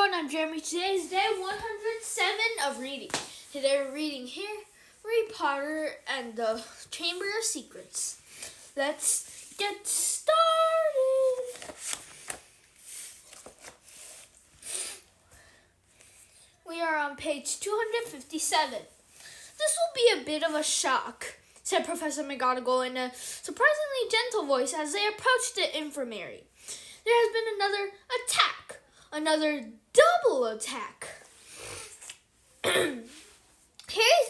everyone, I'm Jeremy. Today is day 107 of reading. Today we're reading Harry Potter and the Chamber of Secrets. Let's get started. We are on page 257. This will be a bit of a shock, said Professor McGonagall in a surprisingly gentle voice as they approached the infirmary. There has been another attack. Another double attack. Harry's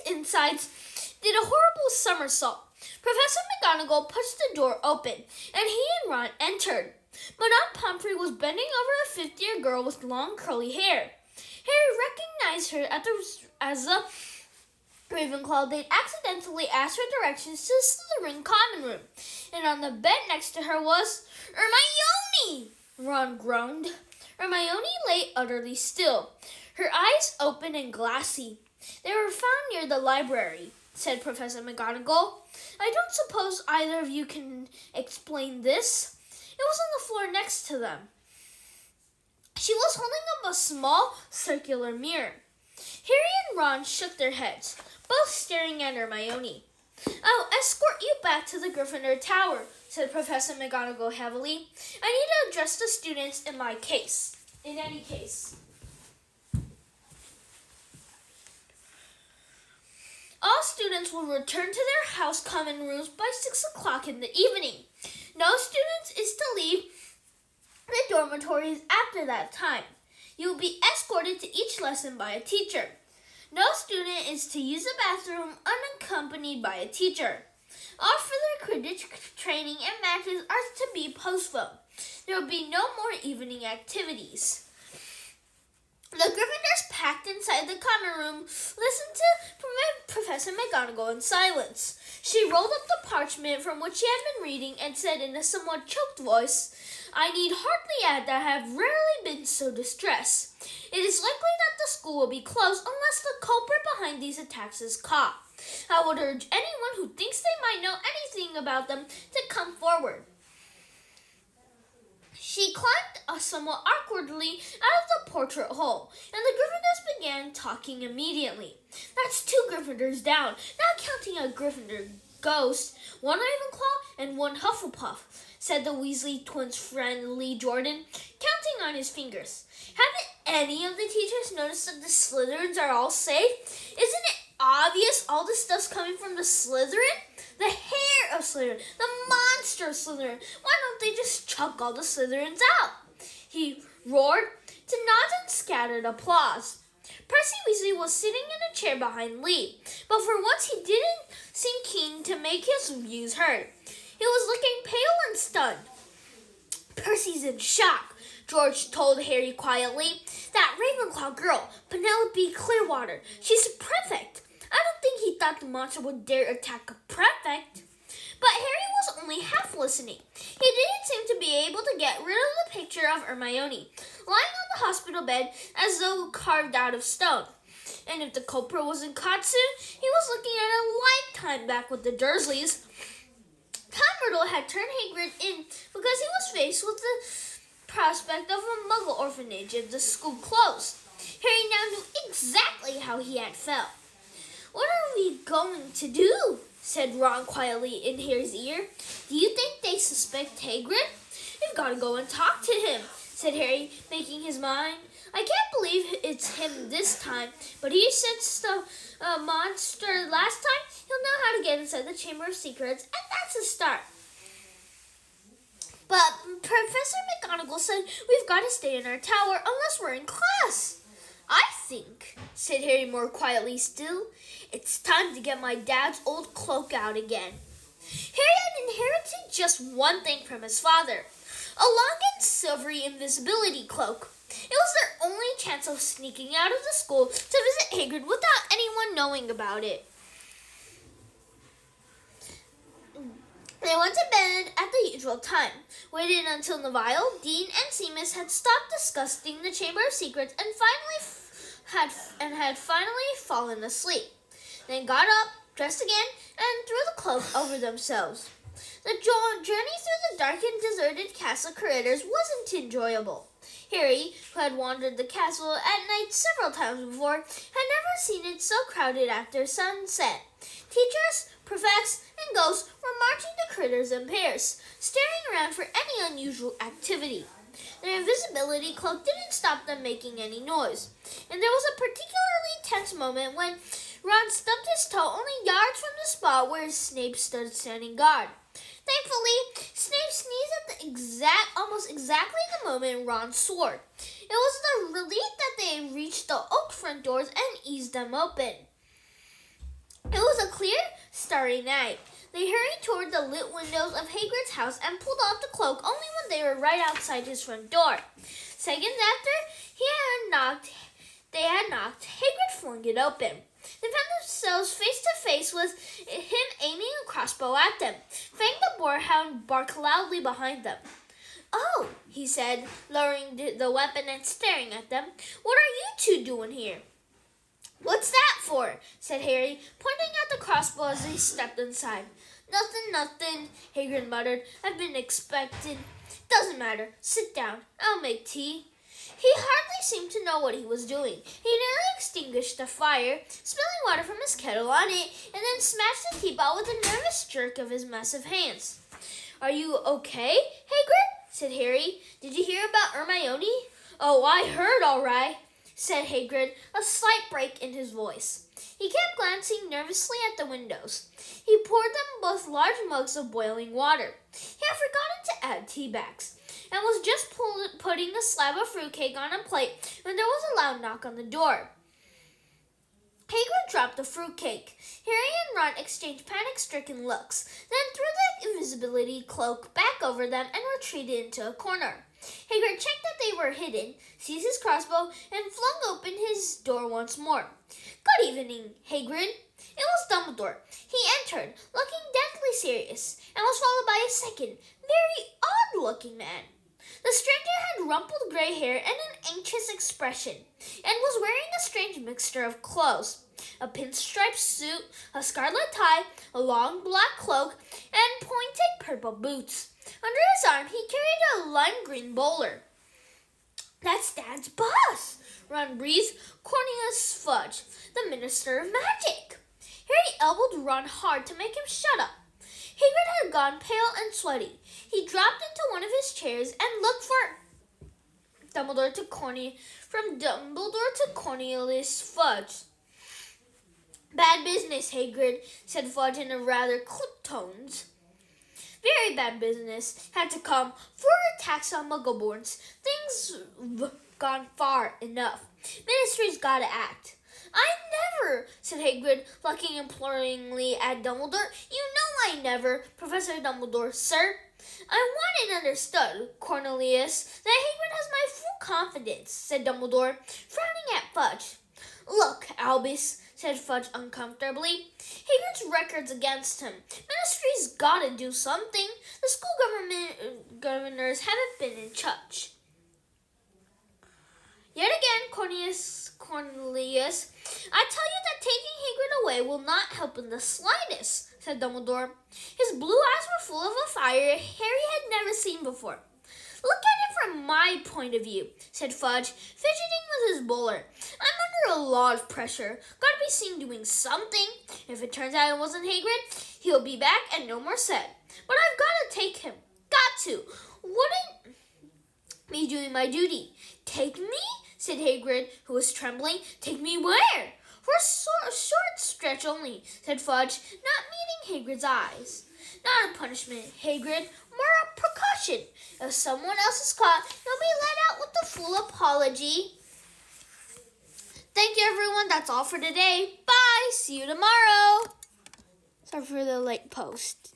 insides did a horrible somersault. Professor McGonagall pushed the door open, and he and Ron entered. Madame Pomfrey was bending over a 50-year girl with long curly hair. Harry recognized her as the Ravenclaw. They'd accidentally asked her directions to the Slytherin common room, and on the bed next to her was Hermione! Ron groaned. Hermione lay utterly still, her eyes open and glassy. They were found near the library, said Professor McGonagall. I don't suppose either of you can explain this. It was on the floor next to them. She was holding up a small circular mirror. Harry and Ron shook their heads, both staring at Hermione. I'll escort you back to the Gryffindor Tower, said Professor McGonagall heavily. I need to address the students in any case. All students will return to their house common rooms by 6 o'clock in the evening. No student is to leave the dormitories after that time. You will be escorted to each lesson by a teacher. No student is to use the bathroom unaccompanied by a teacher. All further Quidditch training and matches are to be postponed. There will be no more evening activities. The Gryffindors packed inside the common room listened to Professor McGonagall in silence. She rolled up the parchment from which she had been reading and said in a somewhat choked voice, I need hardly add that I have rarely been so distressed. It is likely that the school will be closed unless the culprit behind these attacks is caught. I would urge anyone who thinks they might know anything about them to come forward. She climbed somewhat awkwardly out of the portrait hole, and the Gryffindors began talking immediately. That's 2 Gryffindors down, not counting a Gryffindor ghost, 1 Ravenclaw and 1 Hufflepuff, said the Weasley twins' friend Lee Jordan, counting on his fingers. Haven't any of the teachers noticed that the Slytherins are all safe? Isn't it obvious all this stuff's coming from the Slytherin? The hair of Slytherin, the monster of Slytherin. Why don't they just chuck all the Slytherins out? He roared to nods and scattered applause. Percy Weasley was sitting in a chair behind Lee, but for once he didn't seem keen to make his views heard. He was looking pale and stunned. Percy's in shock, George told Harry quietly. That Ravenclaw girl, Penelope Clearwater, she's a prefect. I don't think he thought the monster would dare attack a prefect. But Harry was only half listening. He didn't seem to be able to get rid of the picture of Hermione, lying on the hospital bed as though carved out of stone. And if the culprit wasn't caught soon, he was looking at a lifetime back with the Dursleys. Tom Riddle had turned Hagrid in because he was faced with the prospect of a Muggle orphanage if the school closed. Harry now knew exactly how he had felt. What are we going to do? Said Ron quietly in Harry's ear. Do you think they suspect Hagrid? We've got to go and talk to him, said Harry, making his mind. I can't believe it's him this time, but he sensed the monster last time. He'll know how to get inside the Chamber of Secrets, and that's a start. But Professor McGonagall said we've got to stay in our tower unless we're in class. I think, said Harry more quietly still, it's time to get my dad's old cloak out again. Harry had inherited just one thing from his father, a long and silvery invisibility cloak. It was their only chance of sneaking out of the school to visit Hagrid without anyone knowing about it. They went to bed at the usual time, waited until Neville, Dean, and Seamus had stopped discussing the Chamber of Secrets and had finally fallen asleep. Then got up, dressed again, and threw the cloak over themselves. The journey through the dark and deserted Castle Corridors wasn't enjoyable. Harry, who had wandered the castle at night several times before, had never seen it so crowded after sunset. Teachers, prefects, and ghosts were marching the critters in pairs, staring around for any unusual activity. Their invisibility cloak didn't stop them making any noise, and there was a particularly tense moment when Ron stubbed his toe only yards from the spot where Snape stood standing guard. Thankfully, Snape sneezed at almost exactly the moment Ron soared. It was the relief that they had reached the oak front doors and eased them open. It was a clear, starry night. They hurried toward the lit windows of Hagrid's house and pulled off the cloak only when they were right outside his front door. Seconds after they had knocked, Hagrid flung it open. They found themselves face to face with him aiming a crossbow at them. Fang the boarhound barked loudly behind them. "Oh," he said, lowering the weapon and staring at them. "What are you two doing here?" "What's that for?" said Harry, pointing at the crossbow as they stepped inside. Nothing, Hagrid muttered. "I've been expecting." "Doesn't matter. Sit down. I'll make tea." He hardly seemed to know what he was doing. He nearly extinguished the fire, spilling water from his kettle on it, and then smashed the teapot with a nervous jerk of his massive hands. "Are you okay, Hagrid?" said Harry. "Did you hear about Hermione?" "Oh, I heard all right," said Hagrid, a slight break in his voice. He kept glancing nervously at the windows. He poured them both large mugs of boiling water. He had forgotten to add tea bags, and was just putting a slab of fruitcake on a plate when there was a loud knock on the door. Hagrid dropped the fruitcake. Harry and Ron exchanged panic-stricken looks, then threw the invisibility cloak back over them and retreated into a corner. Hagrid checked that they were hidden, seized his crossbow, and flung open his door once more. "Good evening, Hagrid." It was Dumbledore. He entered, looking deathly serious, and was followed by a second, very odd-looking man. The stranger had rumpled gray hair and an anxious expression, and was wearing a strange mixture of clothes: a pinstripe suit, a scarlet tie, a long black cloak, and pointed purple boots. Under his arm he carried a lime green bowler. "That's Dad's boss," Ron breathed. "Cornelius Fudge, the Minister of Magic." Harry elbowed Ron hard to make him shut up. Hagrid had gone pale and sweaty. He dropped into one of his chairs and looked from Dumbledore to Cornelius Fudge. "Bad business, Hagrid," said Fudge in a rather clipped tones. "Very bad business. Had to come. 4 attacks on Muggleborns. Things gone far enough. Ministry's gotta act." "I never," said Hagrid, looking imploringly at Dumbledore. "You know I never, Professor Dumbledore, sir." "I want it understood, Cornelius, that Hagrid has my full confidence," said Dumbledore, frowning at Fudge. "Look, Albus," said Fudge uncomfortably. "Hagrid's record's against him. Ministry's gotta do something. The school governors haven't been in touch." "Yet again, Cornelius, I tell you that taking Hagrid away will not help in the slightest," said Dumbledore. His blue eyes were full of a fire Harry had never seen before. "Look at it from my point of view," said Fudge, fidgeting with his bowler. "I'm under a lot of pressure. Gotta be seen doing something. If it turns out it wasn't Hagrid, he'll be back and no more said. But I've gotta take him. Got to. Wouldn't be doing my duty." "Take me?" said Hagrid, who was trembling. "Take me where?" "For a short stretch only," said Fudge, not meeting Hagrid's eyes. "Not a punishment, Hagrid, more a precaution. If someone else is caught, you'll be let out with a full apology." Thank you, everyone. That's all for today. Bye. See you tomorrow. Sorry for the late post.